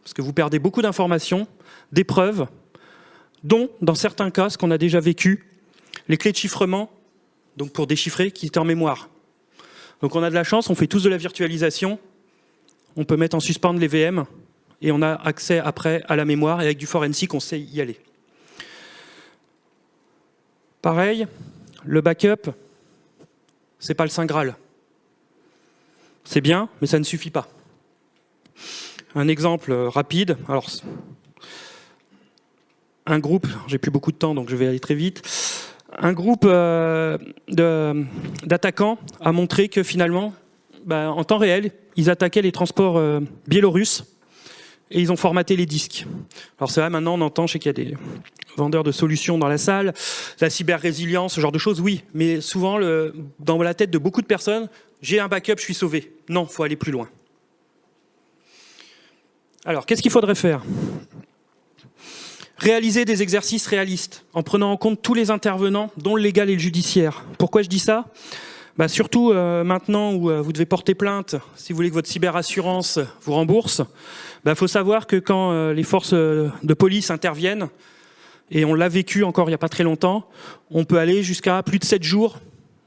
S4: Parce que vous perdez beaucoup d'informations, des preuves, dont, dans certains cas, ce qu'on a déjà vécu, les clés de chiffrement, donc pour déchiffrer, qui étaient en mémoire. Donc on a de la chance, on fait tous de la virtualisation, on peut mettre en suspens les VM, et on a accès après à la mémoire, et avec du forensic, on sait y aller. Pareil, le backup, c'est pas le Saint Graal. C'est bien, mais ça ne suffit pas. Un exemple rapide, alors un groupe, j'ai plus beaucoup de temps donc je vais aller très vite, un groupe d'attaquants a montré que finalement, en temps réel, ils attaquaient les transports biélorusses et ils ont formaté les disques. Alors c'est vrai, maintenant on entend, je sais qu'il y a des vendeurs de solutions dans la salle, la cyber-résilience, ce genre de choses, oui, mais souvent dans la tête de beaucoup de personnes, j'ai un backup, je suis sauvé. Non, il faut aller plus loin. Alors, qu'est-ce qu'il faudrait faire? Réaliser des exercices réalistes, en prenant en compte tous les intervenants, dont le légal et le judiciaire. Pourquoi je dis ça? Surtout maintenant où vous devez porter plainte, si vous voulez que votre cyberassurance vous rembourse, faut savoir que quand les forces de police interviennent, et on l'a vécu encore il n'y a pas très longtemps, on peut aller jusqu'à plus de 7 jours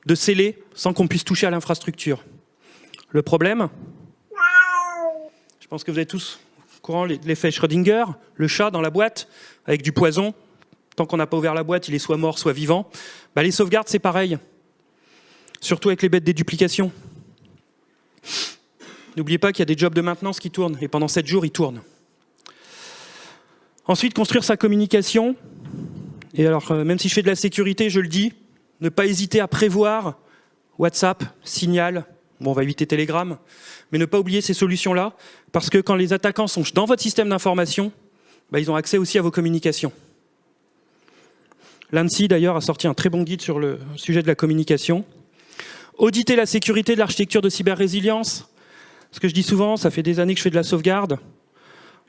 S4: de scellé sans qu'on puisse toucher à l'infrastructure. Le problème, je Je pense que vous êtes tous au courant de l'effet Schrödinger, le chat dans la boîte, avec du poison. Tant qu'on n'a pas ouvert la boîte, il est soit mort, soit vivant. Bah, les sauvegardes, c'est pareil. Surtout avec les bêtes déduplication. N'oubliez pas qu'il y a des jobs de maintenance qui tournent, et pendant 7 jours, ils tournent. Ensuite, construire sa communication. Et alors, même si je fais de la sécurité, je le dis, ne pas hésiter à prévoir WhatsApp, Signal, bon, on va éviter Telegram, mais ne pas oublier ces solutions-là, parce que quand les attaquants sont dans votre système d'information, bah, ils ont accès aussi à vos communications. L'ANSSI, d'ailleurs, a sorti un très bon guide sur le sujet de la communication. Auditer la sécurité de l'architecture de cyber-résilience. Ce que je dis souvent, ça fait des années que je fais de la sauvegarde.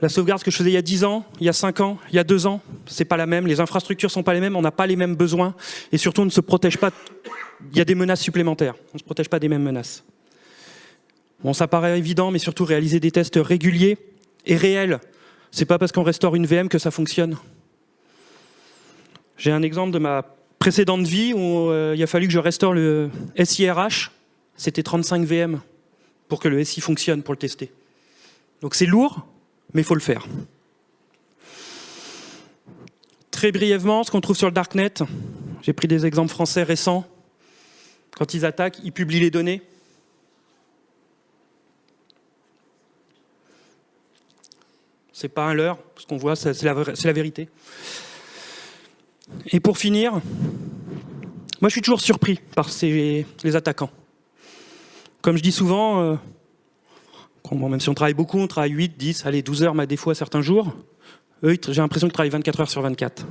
S4: La sauvegarde, ce que je faisais il y a 10 ans, il y a 5 ans, il y a 2 ans, c'est pas la même. Les infrastructures sont pas les mêmes, on n'a pas les mêmes besoins. Et surtout, on ne se protège pas. Il y a des menaces supplémentaires. On ne se protège pas des mêmes menaces. Bon, ça paraît évident, mais surtout réaliser des tests réguliers et réels. C'est pas parce qu'on restaure une VM que ça fonctionne. J'ai un exemple de ma précédente vie où il a fallu que je restaure le SIRH. C'était 35 VM pour que le SI fonctionne, pour le tester. Donc c'est lourd, mais il faut le faire. Très brièvement, ce qu'on trouve sur le Darknet, j'ai pris des exemples français récents. Quand ils attaquent, ils publient les données. C'est pas un leurre, ce qu'on voit, c'est la vérité. Et pour finir, moi je suis toujours surpris par les attaquants. Comme je dis souvent, même si on travaille beaucoup, on travaille 8, 10, allez, 12 heures des fois certains jours, eux, j'ai l'impression qu'ils travaillent 24 heures sur 24.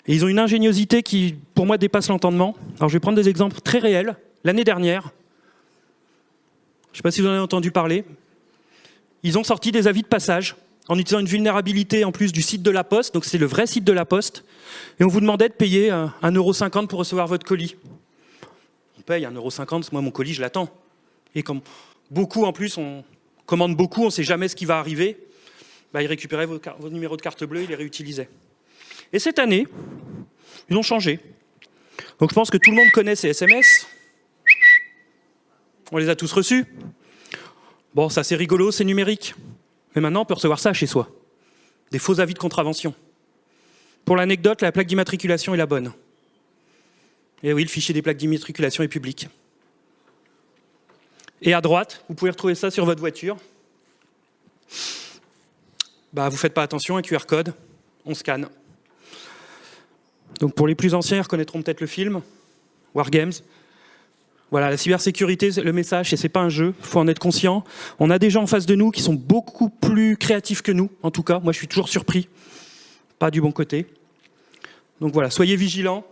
S4: Et ils ont une ingéniosité qui, pour moi, dépasse l'entendement. Alors je vais prendre des exemples très réels. L'année dernière, je ne sais pas si vous en avez entendu parler, ils ont sorti des avis de passage en utilisant une vulnérabilité en plus du site de la Poste, donc c'est le vrai site de la Poste, et on vous demandait de payer 1,50 € pour recevoir votre colis. On paye 1,50 €, moi mon colis je l'attends. Et comme beaucoup en plus, on commande beaucoup, on ne sait jamais ce qui va arriver, bah, ils récupéraient vos numéros de carte bleue, ils les réutilisaient. Et cette année, ils ont changé. Donc je pense que tout le monde connaît ces SMS. On les a tous reçus. Bon, ça c'est rigolo, c'est numérique. Mais maintenant, on peut recevoir ça chez soi. Des faux avis de contravention. Pour l'anecdote, la plaque d'immatriculation est la bonne. Et oui, le fichier des plaques d'immatriculation est public. Et à droite, vous pouvez retrouver ça sur votre voiture. Bah, vous ne faites pas attention, un QR code, on scanne. Donc pour les plus anciens, ils reconnaîtront peut-être le film, Wargames. Voilà, la cybersécurité, le message, et c'est pas un jeu, il faut en être conscient. On a des gens en face de nous qui sont beaucoup plus créatifs que nous, en tout cas. Moi, je suis toujours surpris, pas du bon côté. Donc voilà, soyez vigilants.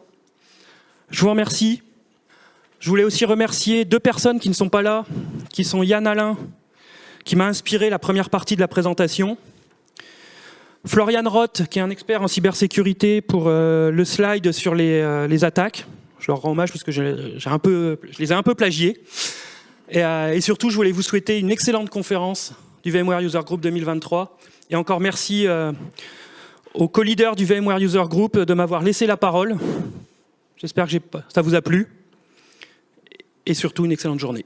S4: Je vous remercie. Je voulais aussi remercier 2 personnes qui ne sont pas là, qui sont Yann Alain, qui m'a inspiré la première partie de la présentation. Florian Roth, qui est un expert en cybersécurité pour le slide sur les attaques. Je leur rends hommage parce que je les ai un peu plagiés. Et surtout, je voulais vous souhaiter une excellente conférence du VMware User Group 2023. Et encore merci au co-leader du VMware User Group de m'avoir laissé la parole. J'espère que ça vous a plu. Et surtout, une excellente journée.